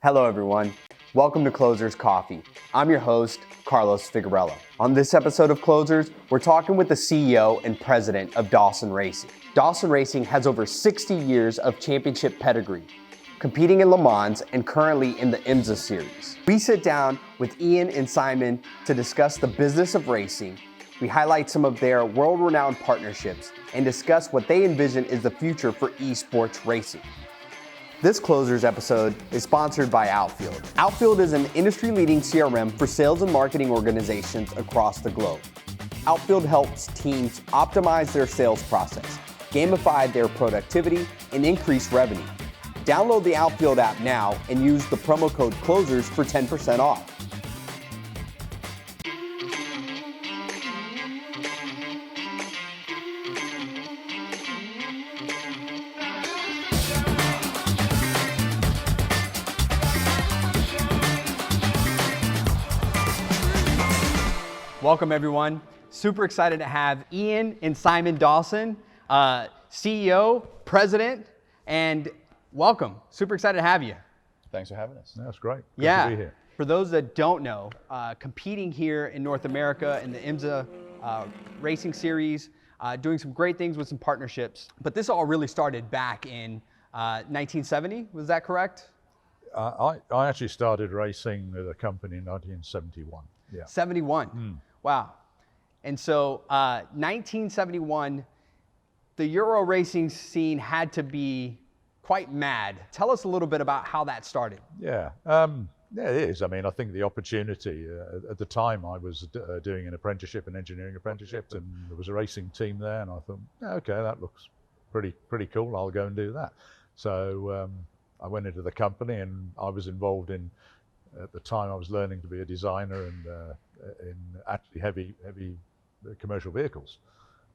Hello everyone, welcome to Closers Coffee. I'm your host, Carlos Figuerella. On this episode of Closers, we're talking with the CEO and president of Dawson Racing. Dawson Racing has over 60 years of championship pedigree, competing in Le Mans and currently in the IMSA series. We sit down with Ian and Simon to discuss the business of racing. We highlight some of their world-renowned partnerships and discuss what they envision is the future for esports racing. This Closers episode is sponsored by Outfield. Outfield is an industry-leading CRM for sales and marketing organizations across the globe. Outfield helps teams optimize their sales process, gamify their productivity, and increase revenue. Download the Outfield app now and use the promo code CLOSERS for 10% off. Welcome everyone. Super excited to have Ian and Simon Dawson, CEO, president, and welcome. Super excited to have you. Thanks for having us. That's great. Good Yeah. to be here. For those that don't know, competing here in North America in the IMSA racing series, doing some great things with some partnerships. But this all really started back in 1970. Was that correct? I actually started racing with a company in 1971. Yeah. 71. Wow. And so 1971, the Euro racing scene had to be quite mad. Tell us a little bit about how that started. Yeah, it is. I mean, I think the opportunity, at the time I was doing an apprenticeship, an engineering apprenticeship, and there was a racing team there, and I thought, yeah, okay, that looks pretty cool, I'll go and do that. So I went into the company and I was involved in, at the time I was learning to be a designer and in actually heavy commercial vehicles.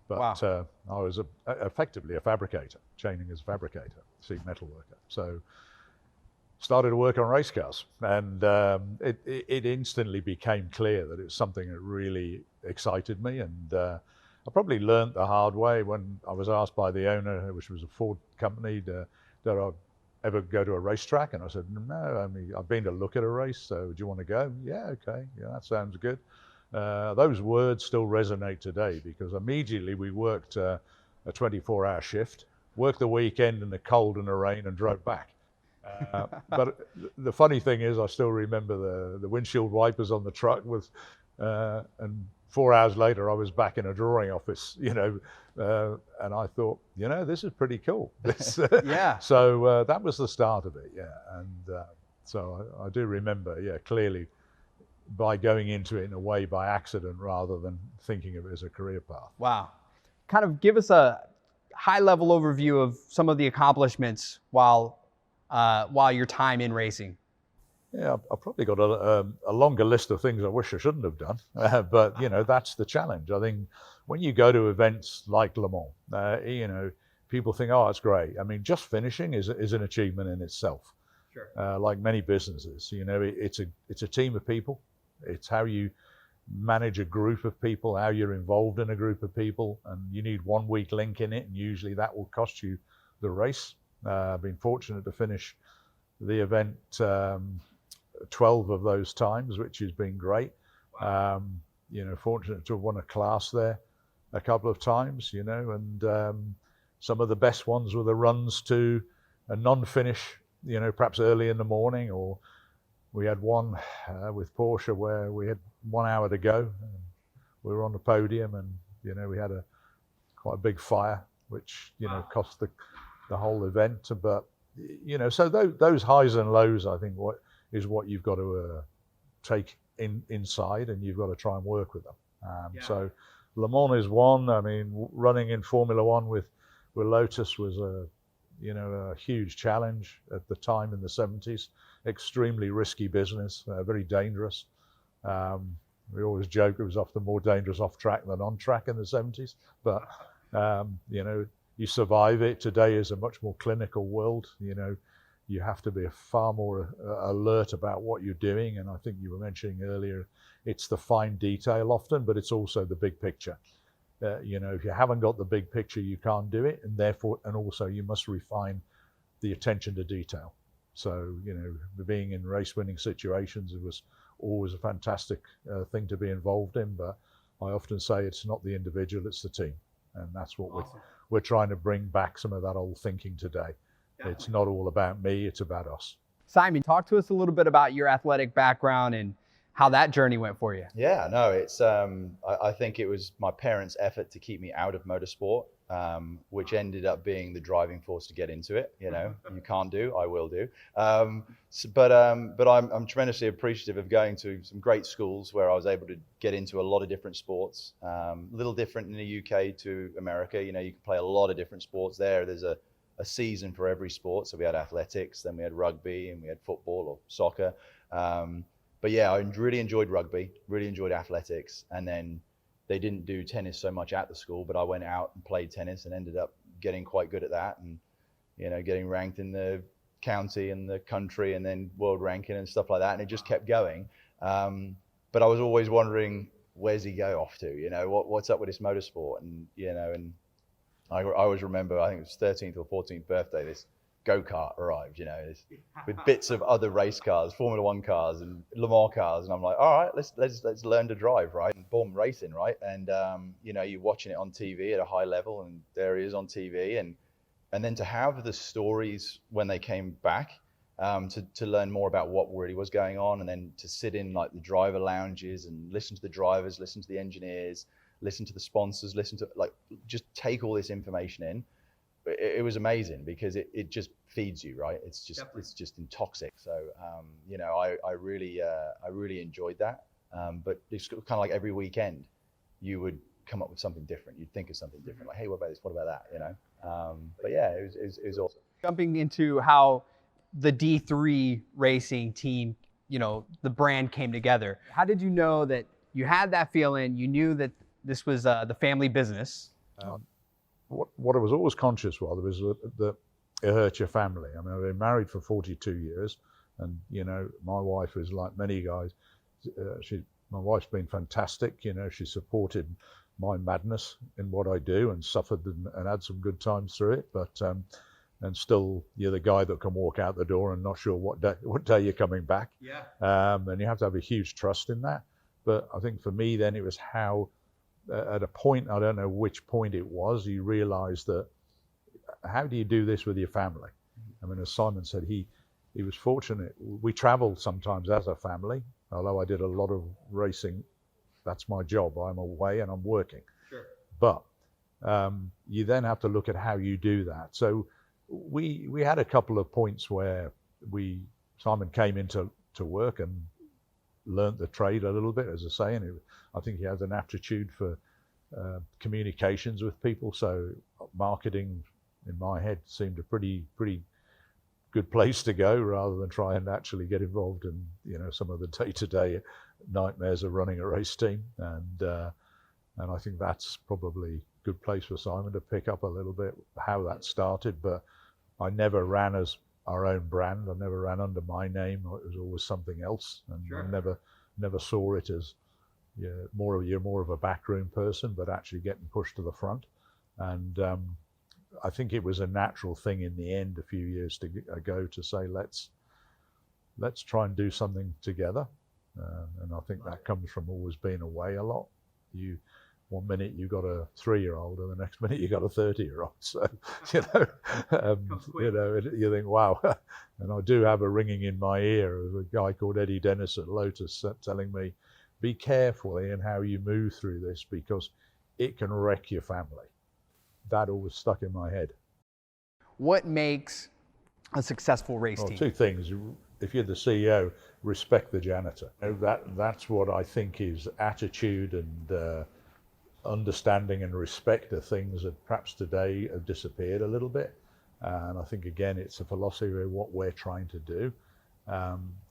But wow. I was effectively a fabricator, training as a fabricator, sheet metal worker. So started to work on race cars, and it instantly became clear that it was something that really excited me. And I probably learned the hard way when I was asked by the owner, which was a Ford company, that I ever go to a racetrack, and I said, no, I mean, I've been to look at a race, so do you want to go? Yeah, okay, yeah, that sounds good. Those words still resonate today, because immediately we worked a 24-hour shift, worked the weekend in the cold and the rain, and drove back. But the funny thing is, I still remember the windshield wipers on the truck with, and 4 hours later, I was back in a drawing office, and I thought, this is pretty cool. Yeah. So that was the start of it, yeah. And so I do remember, yeah, clearly, by going into it in a way by accident rather than thinking of it as a career path. Wow. Kind of give us a high-level overview of some of the accomplishments while your time in racing. Yeah, I've probably got a longer list of things I wish I shouldn't have done, but that's the challenge. I think when you go to events like Le Mans, people think, oh, it's great. I mean, just finishing is an achievement in itself. Sure. Like many businesses, it's a team of people. It's how you manage a group of people, how you're involved in a group of people, and you need one weak link in it, and usually that will cost you the race. I've been fortunate to finish the event 12 of those times, which has been great. Wow. Fortunate to have won a class there a couple of times, and some of the best ones were the runs to a non-finish, perhaps early in the morning, or we had one with Porsche where we had 1 hour to go, and we were on the podium, and we had quite a big fire, which Wow. cost the whole event. But so those highs and lows, I think, what you've got to take inside, and you've got to try and work with them. Yeah. So Le Mans is one. I mean, running in Formula One with Lotus was a huge challenge at the time in the 70s. Extremely risky business, very dangerous. We always joke it was often more dangerous off track than on track in the 70s. But you survive it. Today is a much more clinical world. You have to be far more alert about what you're doing. And I think you were mentioning earlier, it's the fine detail often, but it's also the big picture. If you haven't got the big picture, you can't do it. And also you must refine the attention to detail. So, being in race winning situations, it was always a fantastic thing to be involved in. But I often say it's not the individual, it's the team. And that's what we're trying to bring back some of that old thinking today. Definitely. It's not all about me, it's about us. Simon, talk to us a little bit about your athletic background and how that journey went for you. Yeah, no, it's I think it was my parents' effort to keep me out of motorsport, which ended up being the driving force to get into it. You can't do, I will do. But I'm tremendously appreciative of going to some great schools where I was able to get into a lot of different sports. A little different in the UK to America. You can play a lot of different sports there. There's a season for every sport. So we had athletics, then we had rugby, and we had football or soccer. But yeah, I really enjoyed rugby, really enjoyed athletics. And then they didn't do tennis so much at the school, but I went out and played tennis and ended up getting quite good at that. And, getting ranked in the county and the country and then world ranking and stuff like that. And it just kept going. But I was always wondering, where's he go off to? What's up with this motorsport? And, and I always remember, I think it was 13th or 14th birthday, this go-kart arrived, with bits of other race cars, Formula One cars and Le Mans cars. And I'm like, all right, let's learn to drive, right? And boom, racing, right? And, you're watching it on TV at a high level, and there he is on TV. And then to have the stories when they came back, to learn more about what really was going on, and then to sit in like the driver lounges and listen to the drivers, listen to the engineers, listen to the sponsors, just take all this information in. It was amazing because it just feeds you, right? It's just intoxic. So I really enjoyed that. But it's kind of like every weekend, you would come up with something different. You'd think of something different, like, hey, what about this? What about that? But yeah, it was awesome. Jumping into how the D3 racing team, the brand came together. How did you know that you had that feeling? You knew that this was the family business. What I was always conscious of was that it hurt your family. I mean, I've been married for 42 years, and my wife is like many guys. My wife's been fantastic. She supported my madness in what I do and suffered and had some good times through it. But and still, you're the guy that can walk out the door and not sure what day you're coming back. Yeah. And you have to have a huge trust in that. But I think for me, then it was how. At a point, I don't know which point it was, you realize that how do you do this with your family? I mean, as Simon said, he was fortunate. We traveled sometimes as a family, although I did a lot of racing. That's my job. I'm away and I'm working. Sure. But you then have to look at how you do that. So we had a couple of points where Simon came into work and learned the trade a little bit, as I say, and I think he has an aptitude for communications with people. So marketing, in my head, seemed a pretty good place to go, rather than try and actually get involved in some of the day-to-day nightmares of running a race team. And I think that's probably a good place for Simon to pick up a little bit how that started. But I never ran as our own brand. I never ran under my name. It was always something else, and sure. I never saw it as you're more of a backroom person, but actually getting pushed to the front. And I think it was a natural thing in the end, a few years ago, to say let's try and do something together. And I think that comes from always being away a lot. One minute you got a 3-year-old, and the next minute you got a 30-year-old. So you think, wow. And I do have a ringing in my ear of a guy called Eddie Dennis at Lotus telling me, be careful in how you move through this, because it can wreck your family. That always stuck in my head. What makes a successful race team? Two things. If you're the CEO, respect the janitor. That's what I think is attitude and understanding and respect are things that perhaps today have disappeared a little bit. And I think, again, it's a philosophy of what we're trying to do.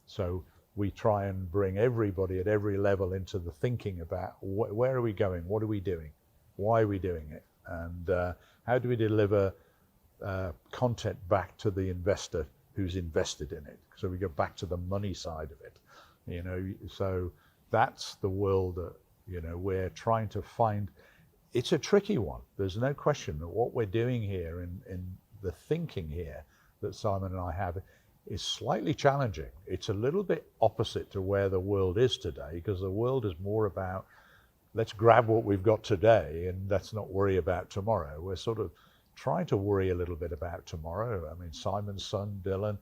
So we try and bring everybody at every level into the thinking about where are we going, what are we doing, why are we doing it, and how do we deliver content back to the investor who's invested in it. So we go back to the money side of it, so that's the world that we're trying to find. It's a tricky one. There's no question that what we're doing here in the thinking here that Simon and I have, is slightly challenging. It's a little bit opposite to where the world is today, because the world is more about, let's grab what we've got today and let's not worry about tomorrow. We're sort of trying to worry a little bit about tomorrow. I mean, Simon's son, Dylan,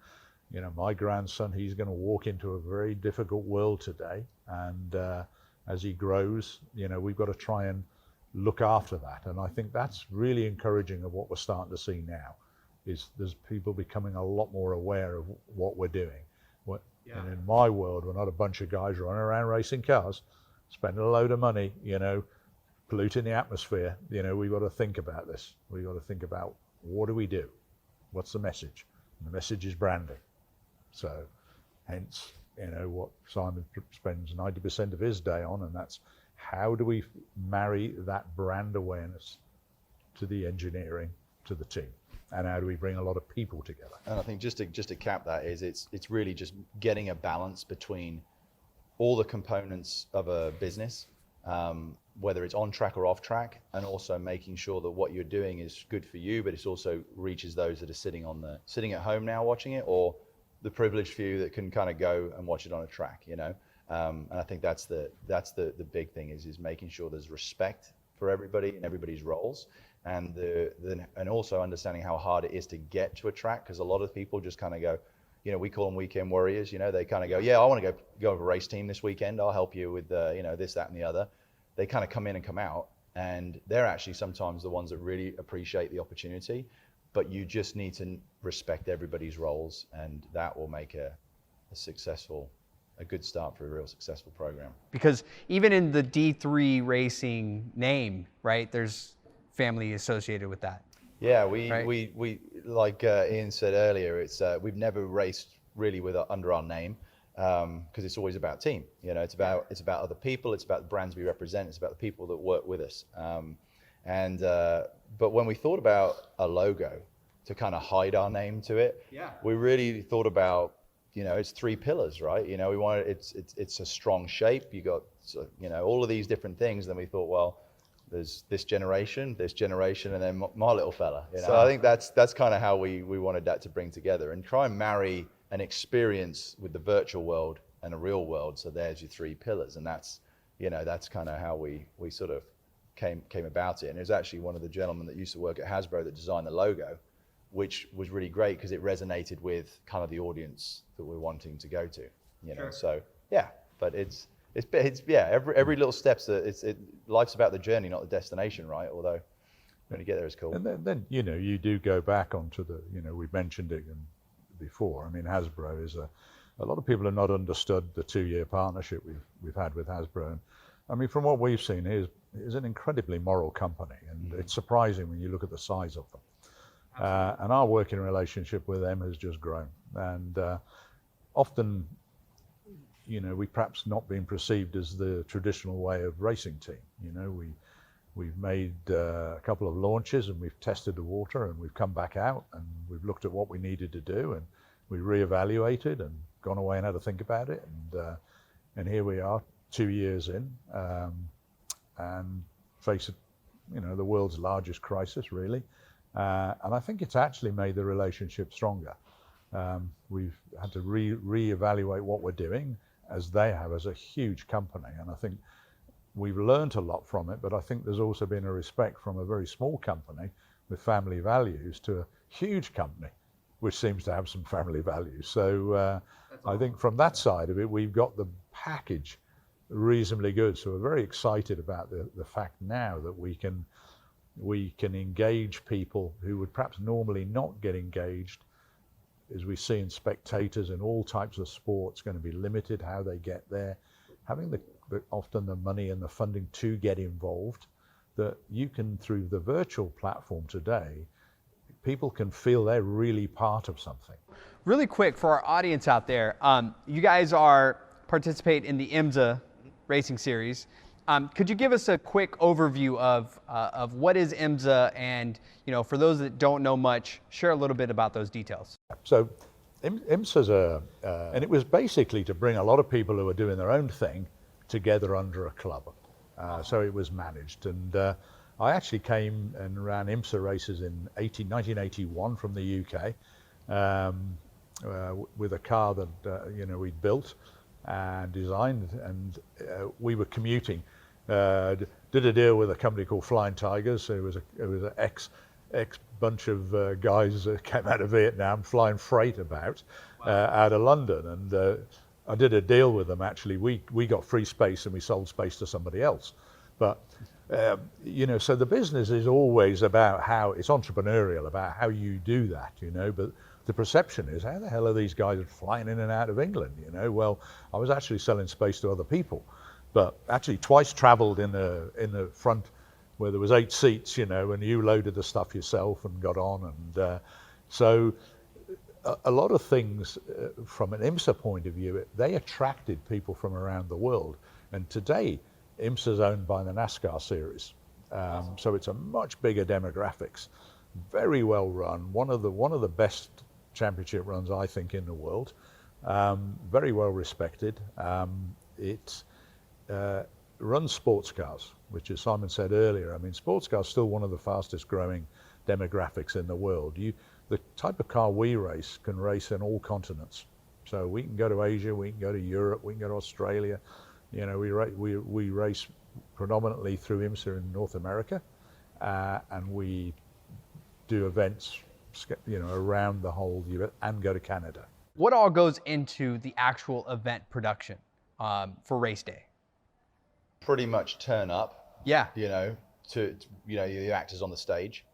my grandson, he's going to walk into a very difficult world today. And as he grows, we've got to try and look after that. And I think that's really encouraging of what we're starting to see now, is there's people becoming a lot more aware of what we're doing. And in my world, we're not a bunch of guys running around racing cars, spending a load of money, polluting the atmosphere. We've got to think about this. We've got to think about, what do we do? What's the message? And the message is branding. So hence, what Simon spends 90% of his day on, and that's how do we marry that brand awareness to the engineering, to the team, and how do we bring a lot of people together? And I think just to cap that is, it's really just getting a balance between all the components of a business, whether it's on track or off track, and also making sure that what you're doing is good for you, but it also reaches those that are sitting at home now watching it, or the privileged few that can kind of go and watch it on a track, And I think that's the big thing is making sure there's respect for everybody and everybody's roles, and and also understanding how hard it is to get to a track, because a lot of people just kind of go, we call them weekend warriors. They kind of go, yeah, I want to go with a race team this weekend. I'll help you with this, that, and the other. They kind of come in and come out, and they're actually sometimes the ones that really appreciate the opportunity. But you just need to respect everybody's roles, and that will make a good start for a real successful program. Because even in the D3 Racing name, right, there's family associated with that. Yeah, right? we like Ian said earlier, it's we've never raced really under our name, because it's always about team. It's about other people, it's about the brands we represent, it's about the people that work with us. But when we thought about a logo to kind of hide our name to it, we really thought about, it's 3 pillars, right? We wanted, it's a strong shape. You got, all of these different things. Then we thought, well, there's this generation, and then my little fella. So I think that's kind of how we wanted that to bring together and try and marry an experience with the virtual world and a real world. So there's your 3 pillars, and that's kind of how we sort of came about it. And it was actually one of the gentlemen that used to work at Hasbro that designed the logo, which was really great because it resonated with kind of the audience that we're wanting to go to. Sure. So yeah, but it's every little step's life's about the journey, not the destination, right? Although when you get there, it's cool. And then you do go back onto the, we've mentioned it before. I mean, Hasbro is a lot of people have not understood the 2-year partnership we've had with Hasbro. And I mean, from what we've seen, is an incredibly moral company, and it's surprising when you look at the size of them. And our working relationship with them has just grown. And often, we've perhaps not been perceived as the traditional way of racing team. We've made a couple of launches, and we've tested the water, and we've come back out, and we've looked at what we needed to do, and we reevaluated and gone away and had to think about it. And here we are, 2 years in, and face it, the world's largest crisis, really. And I think it's actually made the relationship stronger. We've had to reevaluate what we're doing, as they have, as a huge company. And I think we've learned a lot from it, but I think there's also been a respect from a very small company with family values to a huge company, which seems to have some family values. So I think from that side of it, we've got the package reasonably good. So we're very excited about the fact now that we can engage people who would perhaps normally not get engaged. As we see in spectators in all types of sports, going to be limited how they get there, having often the money and the funding to get involved, that you can, through the virtual platform today, people can feel they're really part of something. Really quick for our audience out there, you guys participate in the IMSA racing series. Could you give us a quick overview of what is IMSA, and for those that don't know much, share a little bit about those details. So IMSA's and it was basically to bring a lot of people who are doing their own thing together under a club. So it was managed, and I actually came and ran IMSA races in 1981 from the UK, with a car that we'd built and designed, and we were commuting. Did a deal with a company called Flying Tigers. It was an ex bunch of guys that came out of Vietnam flying freight about out of London, and I did a deal with them. Actually, we got free space and we sold space to somebody else. But so the business is always about how it's entrepreneurial, about how you do that, But the perception is, how the hell are these guys flying in and out of England? Well, I was actually selling space to other people, but actually twice travelled in the front where there was 8 seats, and you loaded the stuff yourself and got on, and so a lot of things from an IMSA point of view, they attracted people from around the world, and today IMSA is owned by the NASCAR series, so it's a much bigger demographics, very well run, one of the best championship runs I think in the world, very well respected. It runs sports cars, which, as Simon said earlier, sports cars still one of the fastest growing demographics in the world. The type of car we race can race in all continents, so we can go to Asia, we can go to Europe, we can go to Australia. We race predominantly through IMSA in North America, and we do events, around the whole US and go to Canada. What all goes into the actual event production for race day? Pretty much turn up. Yeah. The actors on the stage.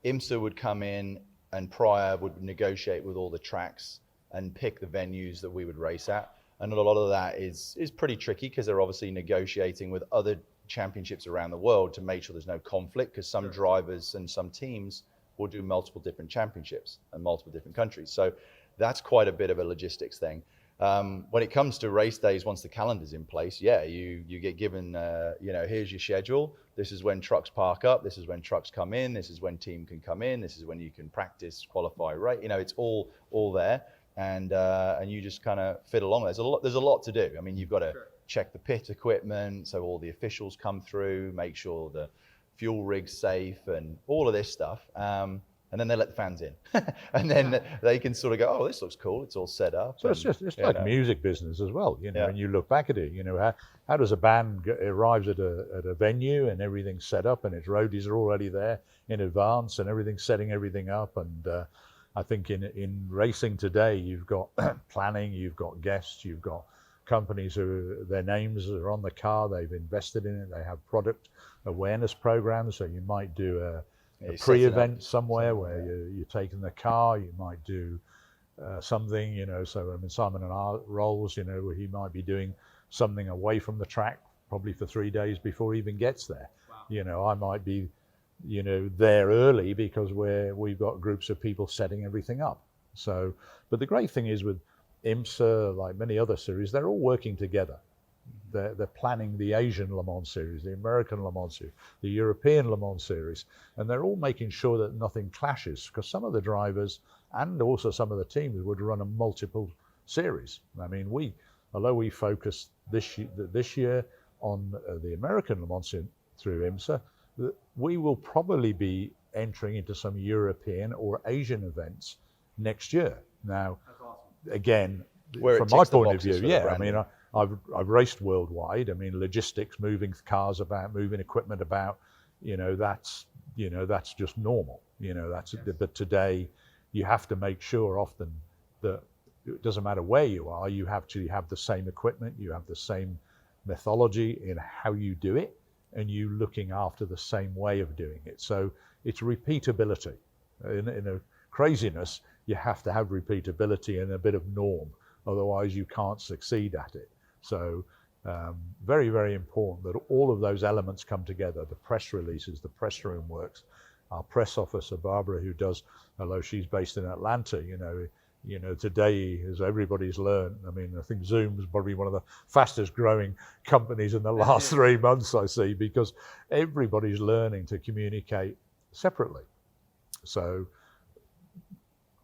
IMSA would come in and prior would negotiate with all the tracks and pick the venues that we would race at. And a lot of that is pretty tricky because they're obviously negotiating with other championships around the world to make sure there's no conflict, because some drivers and some teams will do multiple different championships in multiple different countries. So that's quite a bit of a logistics thing. When it comes to race days, once the calendar's in place, you get given, here's your schedule. This is when trucks park up. This is when trucks come in. This is when team can come in. This is when you can practice, qualify, right? It's all there. And you just kind of fit along. There's a lot to do. You've got to check the pit equipment, so all the officials come through, make sure the fuel rig's safe, and all of this stuff. And then they let the fans in, and then they can sort of go, "Oh, this looks cool. It's all set up." So it's like music business as well, And you look back at it, how does a band arrives at a venue and everything's set up and its roadies are already there in advance and everything's setting everything up, and I think in racing today, you've got planning, you've got guests, you've got companies who their names are on the car, they've invested in it, they have product awareness programs. So you might do a pre-event somewhere where you're taking the car, you might do something, so Simon and our roles, where he might be doing something away from the track, probably for 3 days before he even gets there. Wow. I might be there early because we've got groups of people setting everything up. So, but the great thing is with IMSA, like many other series, they're all working together. They're planning the Asian Le Mans series, the American Le Mans series, the European Le Mans series, and they're all making sure that nothing clashes, because some of the drivers and also some of the teams would run a multiple series. Although we focused this year on the American Le Mans through IMSA, we will probably be entering into some European or Asian events next year. Now, that's awesome. Again, from my point of view, I've raced worldwide. Logistics, moving cars about, moving equipment about, that's just normal. But today, you have to make sure often that it doesn't matter where you are, you have to have the same equipment, you have the same methodology in how you do it, and you looking after the same way of doing it. So it's repeatability. In a craziness, you have to have repeatability and a bit of norm, otherwise you can't succeed at it. So very, very important that all of those elements come together, the press releases, the press room works. Our press officer, Barbara, who does, although she's based in Atlanta, today, as everybody's learned, I think Zoom is probably one of the fastest growing companies in the last 3 months, I see, because everybody's learning to communicate separately. So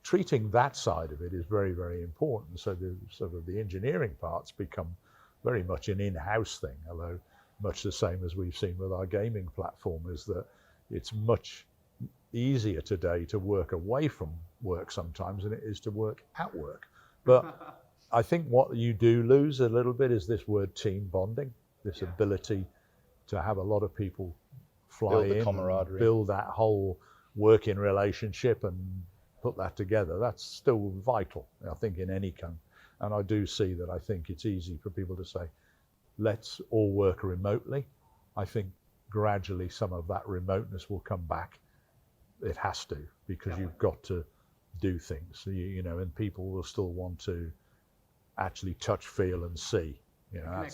treating that side of it is very, very important. So the engineering parts become very much an in-house thing, although much the same as we've seen with our gaming platform, is that it's much easier today to work away from work sometimes than it is to work at work. But I think what you do lose a little bit is this word team bonding, this ability to have a lot of people fly Build the in, camaraderie. build that whole working relationship and put that together. That's still vital, I think, in any country. And I do see that. I think it's easy for people to say, let's all work remotely. I think gradually some of that remoteness will come back. It has to, because you've got to do things, you know, and people will still want to actually touch, feel, and see. You know,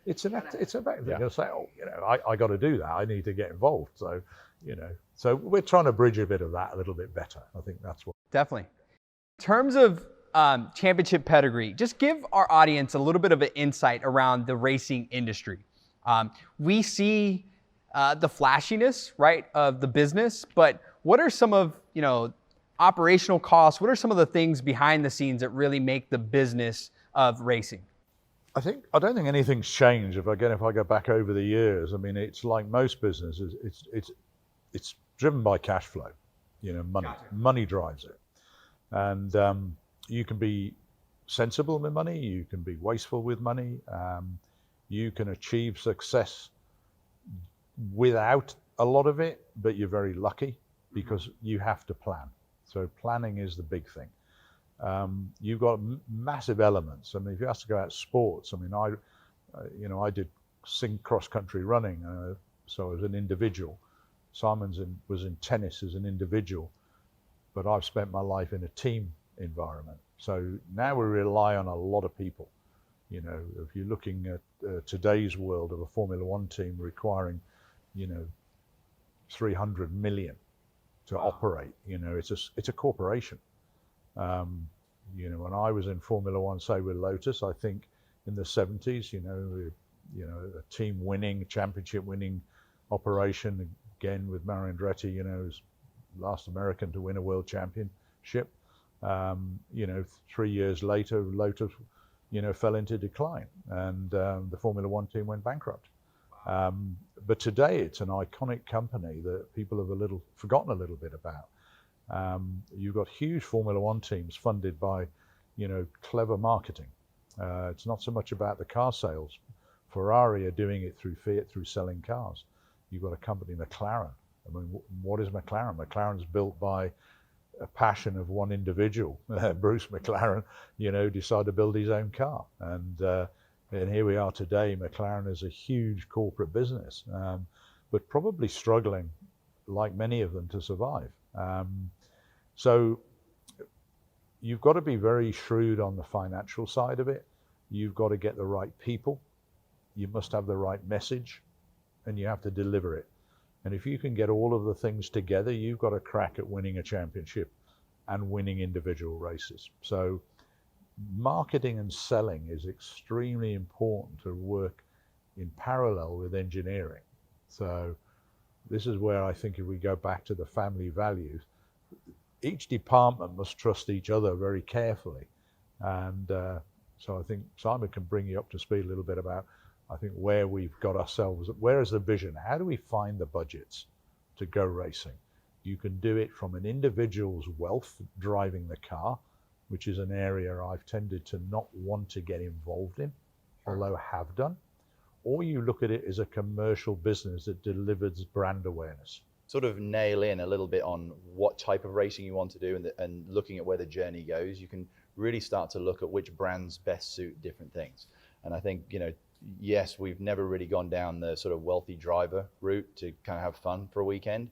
it's about they'll say, oh, you know, I got to do that. I need to get involved. So, you know, so we're trying to bridge a bit of that a little bit better. I think that's what. Definitely. In terms of championship pedigree, just give our audience a little bit of an insight around the racing industry. We see the flashiness, right, of the business, but what are some of, you know, operational costs? What are some of the things behind the scenes that really make the business of racing? I don't think anything's changed. If I go back over the years, I mean, it's like most businesses. It's driven by cash flow. You know, money. Gotcha. Money drives it, and you can be sensible with money. You can be wasteful with money. You can achieve success without a lot of it, but you're very lucky because you have to plan. So planning is the big thing. You've got massive elements. I mean, if you have to go out sports, I mean, I did cross-country running, so as an individual. Simon's was in tennis as an individual, but I've spent my life in a team environment. So now we rely on a lot of people. You know, if you're looking at today's world of a Formula One team requiring, you know, 300 million to operate, you know, it's a corporation. You know, when I was in Formula One, say with Lotus, I think in the 70s, you know, a team winning, championship winning operation, again with Mario Andretti, you know, was last American to win a world championship. You know, 3 years later, Lotus, you know, fell into decline, and the Formula One team went bankrupt. But today it's an iconic company that people have forgotten a little bit about. You've got huge Formula One teams funded by, you know, clever marketing. It's not so much about the car sales. Ferrari are doing it through Fiat, through selling cars. You've got a company, McLaren. I mean, what is McLaren? McLaren's built by a passion of one individual. Bruce McLaren, you know, decided to build his own car. And here we are today. McLaren is a huge corporate business, but probably struggling, like many of them, to survive. So you've got to be very shrewd on the financial side of it. You've got to get the right people. You must have the right message, and you have to deliver it. And if you can get all of the things together, you've got a crack at winning a championship and winning individual races. So marketing and selling is extremely important to work in parallel with engineering. So this is where I think if we go back to the family values, each department must trust each other very carefully. And so I think Simon can bring you up to speed a little bit about, I think, where we've got ourselves, where is the vision? How do we find the budgets to go racing? You can do it from an individual's wealth driving the car, which is an area I've tended to not want to get involved in, although I have done. Or you look at it as a commercial business that delivers brand awareness. Sort of nail in a little bit on what type of racing you want to do, and looking at where the journey goes, you can really start to look at which brands best suit different things. And I think, you know, yes, we've never really gone down the sort of wealthy driver route to kind of have fun for a weekend.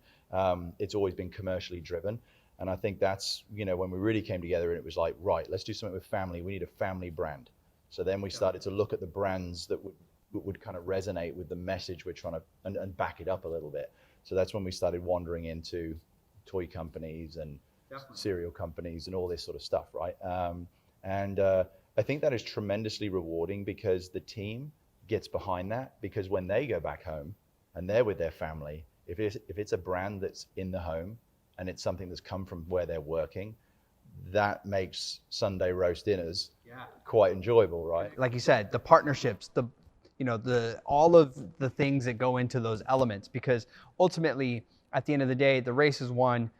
It's always been commercially driven. And I think that's, you know, when we really came together and it was like, right, let's do something with family. We need a family brand. So then we started to look at the brands that would kind of resonate with the message we're trying to, and back it up a little bit. So that's when we started wandering into toy companies and cereal companies and all this sort of stuff, right? I think that is tremendously rewarding because the team gets behind that, because when they go back home and they're with their family, if it's a brand that's in the home and it's something that's come from where they're working, that makes Sunday roast dinners quite enjoyable, right? Like you said, the partnerships, all of the things that go into those elements, because ultimately at the end of the day, the race is won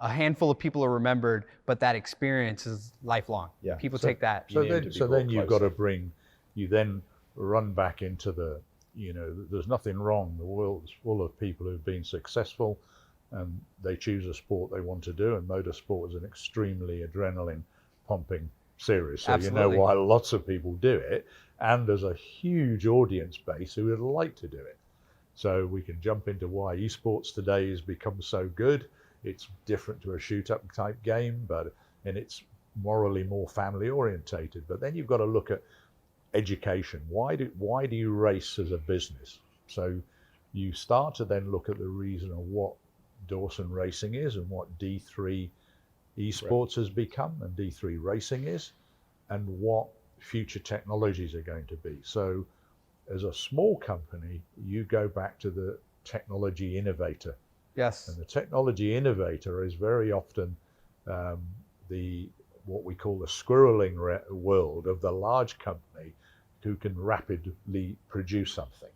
a handful of people are remembered, but that experience is lifelong. Yeah. People take that. So You need to be then brought you've got closer. to bring, you then run back into the, there's nothing wrong. The world's full of people who've been successful and they choose a sport they want to do, and motorsport is an extremely adrenaline pumping series. So Absolutely. you know why lots of people do it, and there's a huge audience base who would like to do it. So we can jump into why esports today has become so good. It's different to a shoot-up type game, and it's morally more family orientated. But then you've got to look at education. Why do you race as a business? So you start to then look at the reason of what Dawson Racing is and what D3 eSports has become and D3 Racing is, and what future technologies are going to be. So as a small company, you go back to the technology innovator. Yes. And the technology innovator is very often what we call the squirreling world of the large company who can rapidly produce something.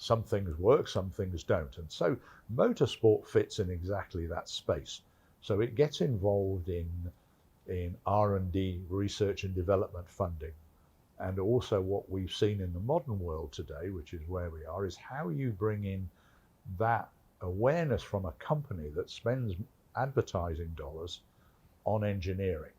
Some things work, some things don't. And so motorsport fits in exactly that space. So it gets involved in R&D, research and development funding. And also what we've seen in the modern world today, which is where we are, is how you bring in that awareness from a company that spends advertising dollars on engineering.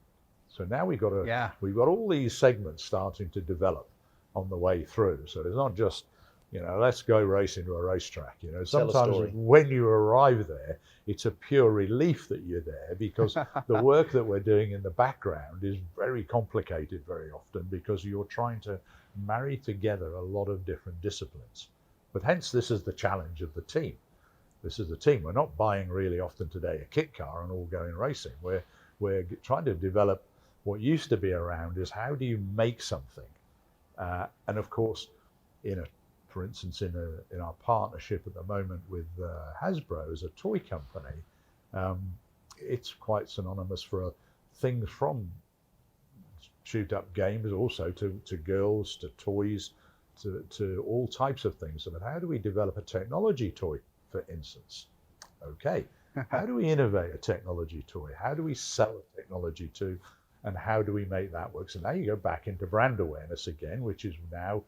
So now we've got all these segments starting to develop on the way through. So it's not just, let's go racing to a racetrack. Sometimes when you arrive there, it's a pure relief that you're there, because the work that we're doing in the background is very complicated very often, because you're trying to marry together a lot of different disciplines. But hence, this is the challenge of the team. This is the team. We're not buying really often today a kit car and all going racing. We're trying to develop what used to be around is how do you make something? And of course, for instance, in our partnership at the moment with Hasbro as a toy company, it's quite synonymous for things from shoot-up games also to girls, to toys, to all types of things. But how do we develop a technology toy, for instance? Okay, how do we innovate a technology toy? How do we sell a technology to, and how do we make that work? So now you go back into brand awareness again, which is now,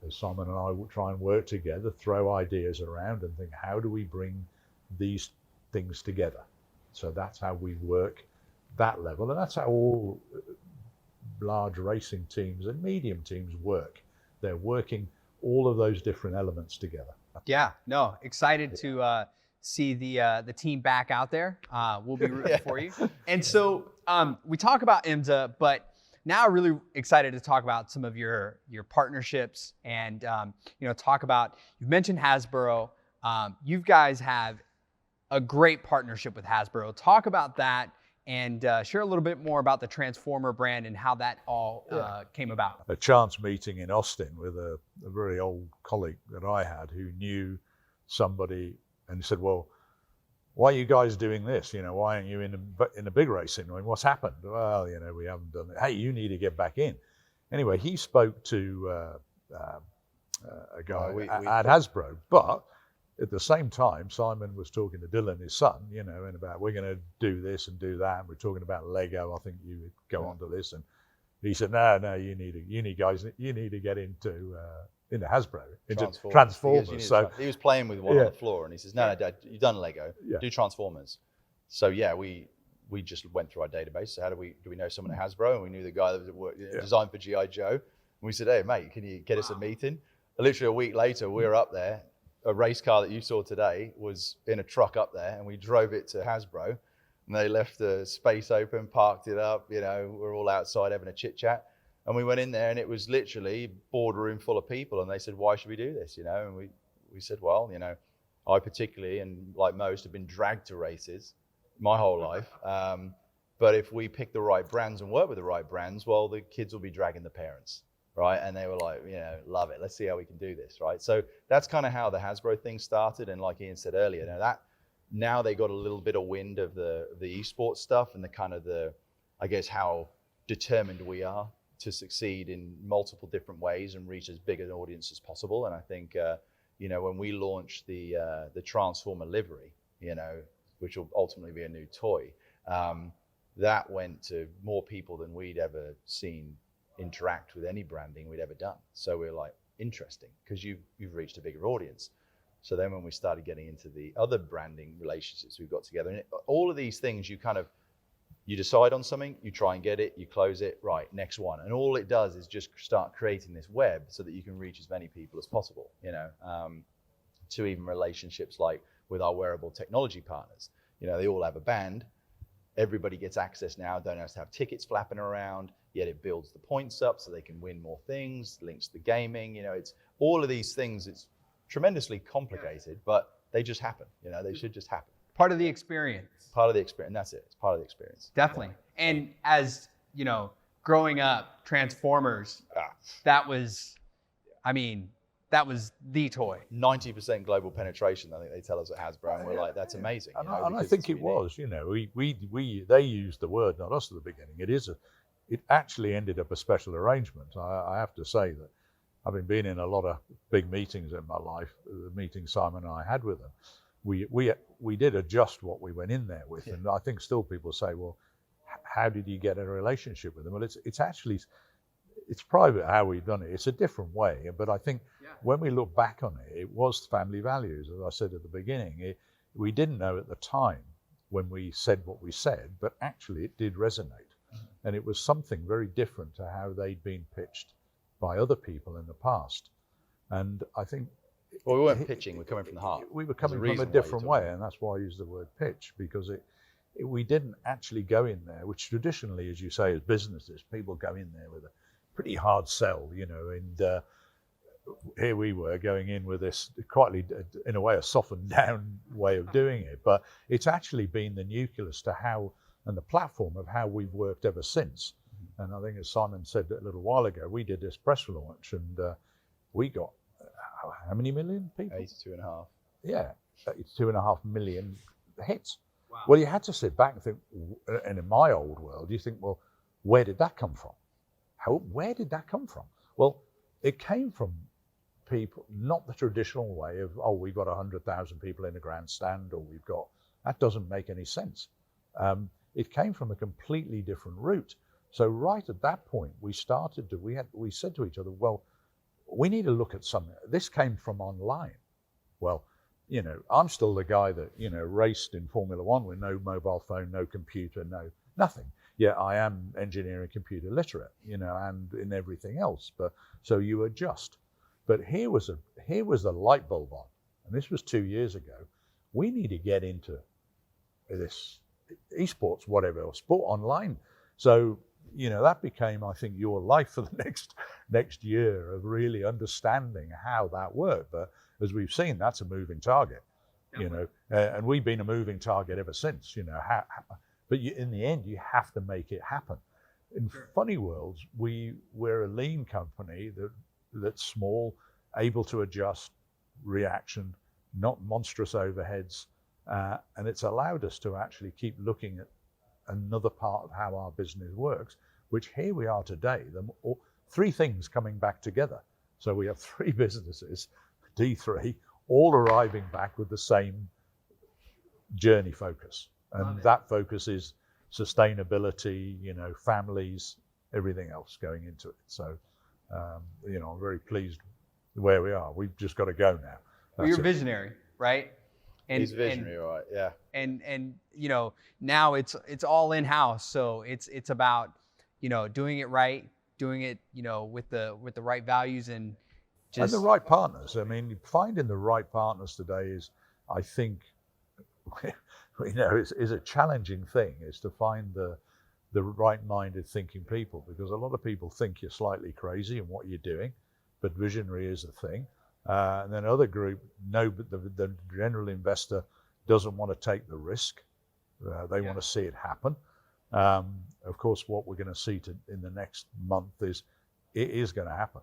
as Simon and I will try and work together, throw ideas around and think, how do we bring these things together? So that's how we work that level, and that's how all large racing teams and medium teams work. They're working all of those different elements together. Yeah, no, excited to see the team back out there. We'll be rooting for you. And so we talk about IMSA, but now really excited to talk about some of your partnerships and talk about, you've mentioned Hasbro. You guys have a great partnership with Hasbro. Talk about that and share a little bit more about the Transformer brand and how that all came about. A chance meeting in Austin with a very old colleague that I had who knew somebody, and he said, well, why are you guys doing this? Why aren't you in a big racing? I mean, what's happened? Well, we haven't done it. Hey, you need to get back in. Anyway, he spoke to a guy at Hasbro, but at the same time, Simon was talking to Dylan, his son, and about, we're going to do this and do that. And we're talking about Lego. I think you would go on to this. And he said, no, you need to get into Hasbro, into Transformers. So he was playing with one on the floor, and he says, no, Dad, you've done Lego, do Transformers. So we just went through our database. So do we know someone at Hasbro? And we knew the guy that was designed for G.I. Joe. And we said, hey, mate, can you get us a meeting? Literally a week later, we were up there. A race car that you saw today was in a truck up there, and we drove it to Hasbro, and they left the space open, parked it up. We're all outside having a chit chat, and we went in there, and it was literally a boardroom full of people, and they said, why should we do this? And we said, well, I particularly, and like most, have been dragged to races my whole life. But if we pick the right brands and work with the right brands, well, the kids will be dragging the parents. Right, and they were like, love it. Let's see how we can do this, right? So that's kind of how the Hasbro thing started. And like Ian said earlier, now they got a little bit of wind of the esports stuff and the kind of I guess, how determined we are to succeed in multiple different ways and reach as big an audience as possible. And I think, when we launched the Transformer livery, which will ultimately be a new toy. That went to more people than we'd ever seen interact with any branding we'd ever done. So we're like, interesting, because you've reached a bigger audience. So then when we started getting into the other branding relationships we've got together, and all of these things, you decide on something, you try and get it, you close it, right, next one. And all it does is just start creating this web so that you can reach as many people as possible, to even relationships like with our wearable technology partners. They all have a band. Everybody gets access now, don't have to have tickets flapping around, yet it builds the points up so they can win more things, links to gaming. It's all of these things. It's tremendously complicated, but they just happen. They should just happen. Part of the experience. Part of the experience. That's it. It's part of the experience. Definitely. And as growing up, Transformers, that was the toy. 90% global penetration, I think they tell us at Hasbro, and we're like, that's amazing. And I think it was, they used the word, not us at the beginning. It actually ended up a special arrangement. I have to say that having been in a lot of big meetings in my life, the meetings Simon and I had with them, we did adjust what we went in there with. And I think still people say, well, how did you get a relationship with them? Well, it's private how we've done it. It's a different way. But I think when we look back on it, it was family values, as I said at the beginning. We didn't know at the time when we said what we said, but actually it did resonate. And it was something very different to how they'd been pitched by other people in the past. And I think... Well, we weren't pitching, we're coming from the heart. We were coming from a different way, and that's why I use the word pitch, because we didn't actually go in there, which traditionally, as you say, as businesses, people go in there with a pretty hard sell, and here we were going in with this quite, in a way, a softened down way of doing it. But it's actually been the nucleus to how, and the platform of how we've worked ever since. And I think, as Simon said a little while ago, we did this press launch, and we got how many million people? 82.5. Yeah, 82.5 million hits. Wow. Well, you had to sit back and think, and in my old world, you think, well, where did that come from? Where did that come from? Well, it came from people, not the traditional way of, we've got 100,000 people in a grandstand, or that doesn't make any sense. It came from a completely different route. So right at that point, we said to each other, well, we need to look at something. This came from online. Well, I'm still the guy that, raced in Formula One with no mobile phone, no computer, nothing. Yeah, I am engineering computer literate, and in everything else. But so you adjust. But here was the light bulb on, and this was 2 years ago. We need to get into this esports, whatever, or sport online. So that became, I think, your life for the next year of really understanding how that worked. But as we've seen, that's a moving target, and we've been a moving target ever since. But in the end, you have to make it happen. In funny worlds, we're a lean company that's small, able to adjust, reaction, not monstrous overheads, and it's allowed us to actually keep looking at another part of how our business works, which here we are today, three things coming back together. So we have three businesses, D3, all arriving back with the same journey focus. And that focus is sustainability, families, everything else going into it. So, I'm very pleased where we are. We've just got to go now. Well, you're visionary, right? He's visionary, right? Yeah. And now it's all in house. So it's about doing it right, doing it with the right values and the right partners. I mean, finding the right partners today is, I think, is a challenging thing. Is to find the right-minded thinking people, because a lot of people think you're slightly crazy in what you're doing, but visionary is a thing. And then other group but the general investor doesn't want to take the risk. They want to see it happen. Of course, what we're going to see in the next month is it is going to happen.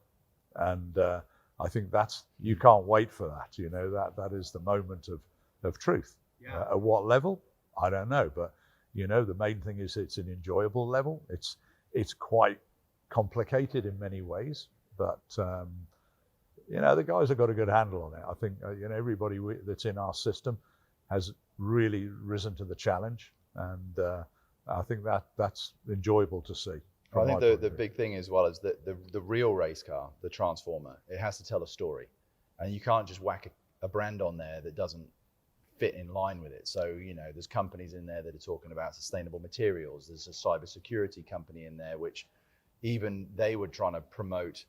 And I think you can't wait for that. That is the moment of truth. Yeah. At what level? I don't know. But, the main thing is it's an enjoyable level. It's quite complicated in many ways, but the guys have got a good handle on it. I think, everybody that's in our system, has really risen to the challenge, and I think that's enjoyable to see. I think the big thing as well is that the real race car, the Transformer, it has to tell a story, and you can't just whack a brand on there that doesn't fit in line with it. So, you know, there's companies in there that are talking about sustainable materials. There's a cybersecurity company in there, which even they were trying to promote,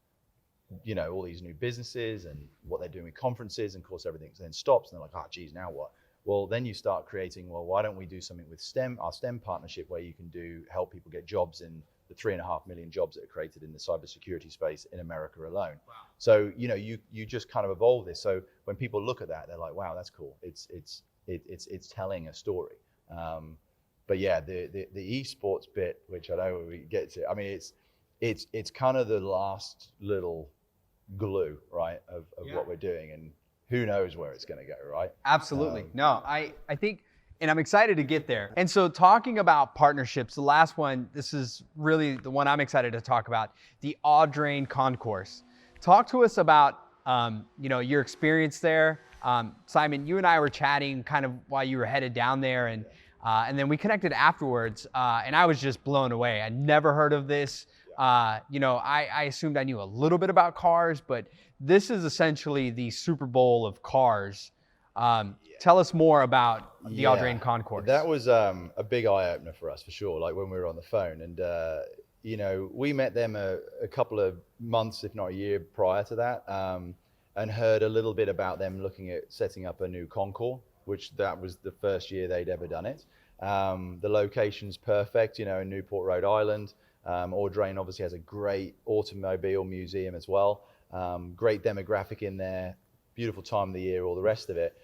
you know, all these new businesses and what they're doing with conferences, and of course everything then stops, and they're like, oh geez, now what? Well, then you start creating, well, why don't we do something with STEM, our STEM partnership, where you can help people get jobs in the 3.5 million jobs that are created in the cybersecurity space in America alone. Wow. So, you know, you just kind of evolve this. So when people look at that, they're like, wow, that's cool. It's telling a story. But yeah, the esports bit, which I know we get to, I mean, it's kind of the last little glue, right, of what we're doing, and who knows where it's going to go, right? Absolutely. No, I think, and I'm excited to get there. And so talking about partnerships, the last one, this is really the one I'm excited to talk about, the Audrain Concourse. Talk to us about, you know, your experience there. Simon, you and I were chatting kind of while you were headed down there, and then we connected afterwards, and I was just blown away. I never heard of this. You know, I assumed I knew a little bit about cars, but this is essentially the Super Bowl of cars. Tell us more about the Audrain Concourse. That was a big eye-opener for us, for sure, like when we were on the phone. And, you know, we met them a couple of months, if not a year prior to that, and heard a little bit about them looking at setting up a new concours, which that was the first year they'd ever done it. The location's perfect, you know, in Newport, Rhode Island. Audrain obviously has a great automobile museum as well. Great demographic in there, beautiful time of the year, all the rest of it.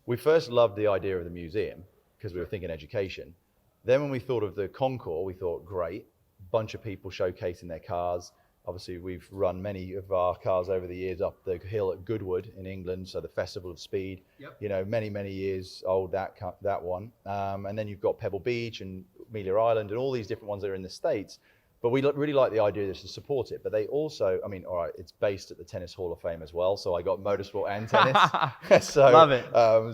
We first loved the idea of the museum because we were thinking education. Then when we thought of the concours, we thought, great, bunch of people showcasing their cars. Obviously, we've run many of our cars over the years up the hill at Goodwood in England, so the Festival of Speed. Yep. You know, many years old, that one. And then you've got Pebble Beach and Amelia Island and all these different ones that are in the States. But we really like the idea to support it. But they also, I mean, all right, it's based at the Tennis Hall of Fame as well. So I got motorsport and tennis. So, love it.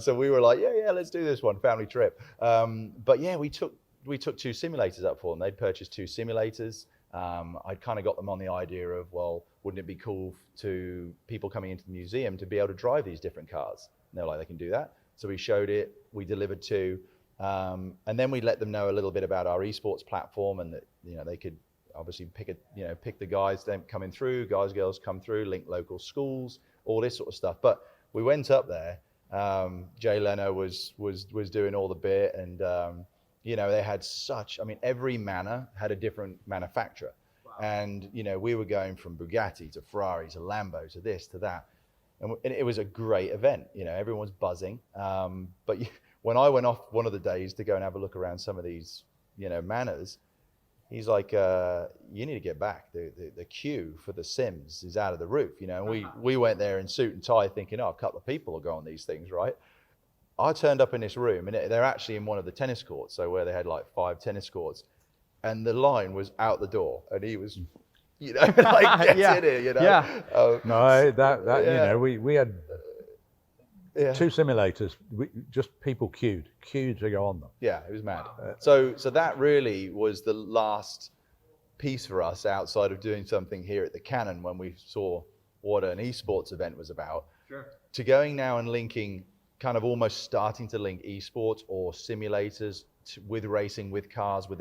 So we were like, yeah, let's do this one, family trip. But yeah, we took 2 simulators up for them. They'd purchased 2 simulators. I'd kind of got them on the idea of, well, wouldn't it be cool to people coming into the museum to be able to drive these different cars? And they're like, they can do that. So we showed it, we delivered 2. And then we let them know a little bit about our esports platform, and that, you know, they could obviously pick the guys then coming through, girls come through, link local schools, all this sort of stuff. But we went up there. Jay Leno was doing all the bit, and you know, they had such, I mean, every manor had a different manufacturer. Wow. And you know, we were going from Bugatti to Ferrari to Lambo to this to that, and it was a great event. You know, everyone was buzzing. But when I went off one of the days to go and have a look around some of these, you know, manors, he's like, you need to get back. The queue for the sims is out of the roof, you know. And we went there in suit and tie thinking, oh, a couple of people will go on these things, right? I turned up in this room, and they're actually in one of the tennis courts, so where they had like 5 tennis courts, and the line was out the door, and he was, you know, like, get in here, you know. Yeah. No, that you know, we had 2 simulators, just people queued to go on them. Yeah, it was mad. So that really was the last piece for us outside of doing something here at the Cannon when we saw what an esports event was about. Sure. To going now and linking, kind of almost starting to link esports or simulators with racing, with cars, with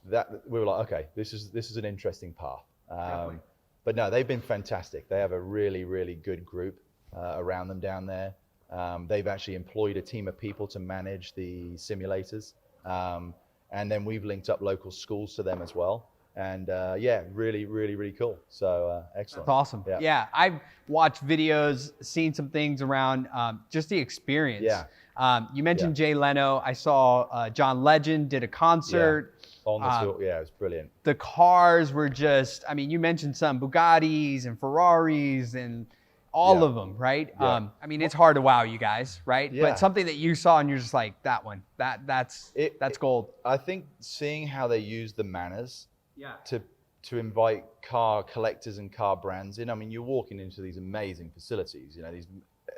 that we were like, okay, this is an interesting path. But no, they've been fantastic. They have a really good group around them down there. They've actually employed a team of people to manage the simulators. And then we've linked up local schools to them as well. And yeah, really cool. So excellent. That's awesome. Yeah, I've watched videos, seen some things around just the experience. Yeah. You mentioned Jay Leno. I saw John Legend did a concert. On the tour. Yeah, it was brilliant. The cars were just, I mean, you mentioned some Bugattis and Ferraris and all of them, right? Yeah. I mean, it's hard to wow you guys, right? Yeah. But something that you saw and you're just like, that one, that's gold. I think seeing how they use the manors to invite car collectors and car brands in. I mean, you're walking into these amazing facilities. You know,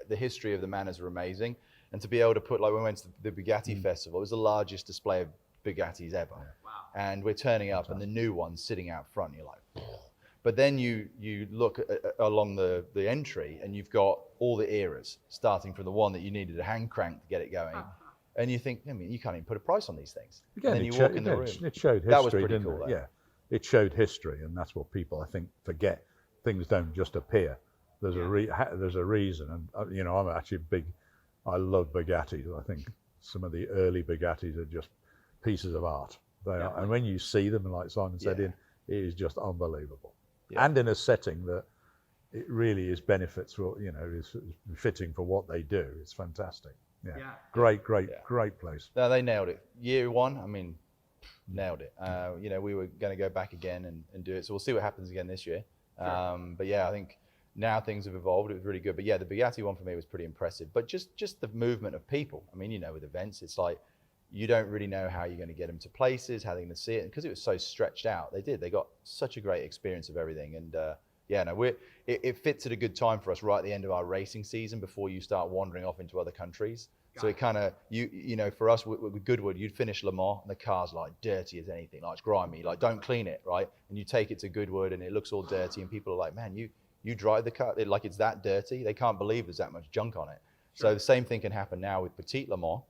the history of the manors are amazing, And to be able to put, like when we went to the Bugatti Festival, it was the largest display of Bugattis ever. Wow. And we're turning up and the new one's sitting out front. You're like, but then you look along the entry and you've got all the eras, starting from the one that you needed a hand crank to get it going. And you think, I mean, you can't even put a price on these things. Again, and then you walk in the room. It showed history, that was pretty didn't cool, it? Yeah, it showed history, and that's what people, I think, forget. Things don't just appear. There's there's a reason, and you know, I'm actually I love Bugattis. I think some of the early Bugattis are just pieces of art. They are, and when you see them, like Simon said, it is just unbelievable. Yeah. And in a setting that it really is benefits for, you know, is fitting for what they do. It's fantastic. Yeah. Great place. No, they nailed it. Year one, I mean, nailed it. You know, we were going to go back again and do it. So we'll see what happens again this year. Sure. But yeah, I think now things have evolved. It was really good. But yeah, the Bugatti one for me was pretty impressive. But just the movement of people. I mean, you know, with events, it's like you don't really know how you're going to get them to places, how they're going to see it. Because it was so stretched out, they got such a great experience of everything. And yeah, no, it fits at a good time for us right at the end of our racing season before you start wandering off into other countries. So it kind of, you know, for us with Goodwood, you'd finish Le Mans and the car's like dirty as anything, like it's grimy, like don't clean it, right? And you take it to Goodwood and it looks all dirty and people are like, man, you drive the car, like it's that dirty. They can't believe there's that much junk on it. Sure. So the same thing can happen now with Petit Le Mans,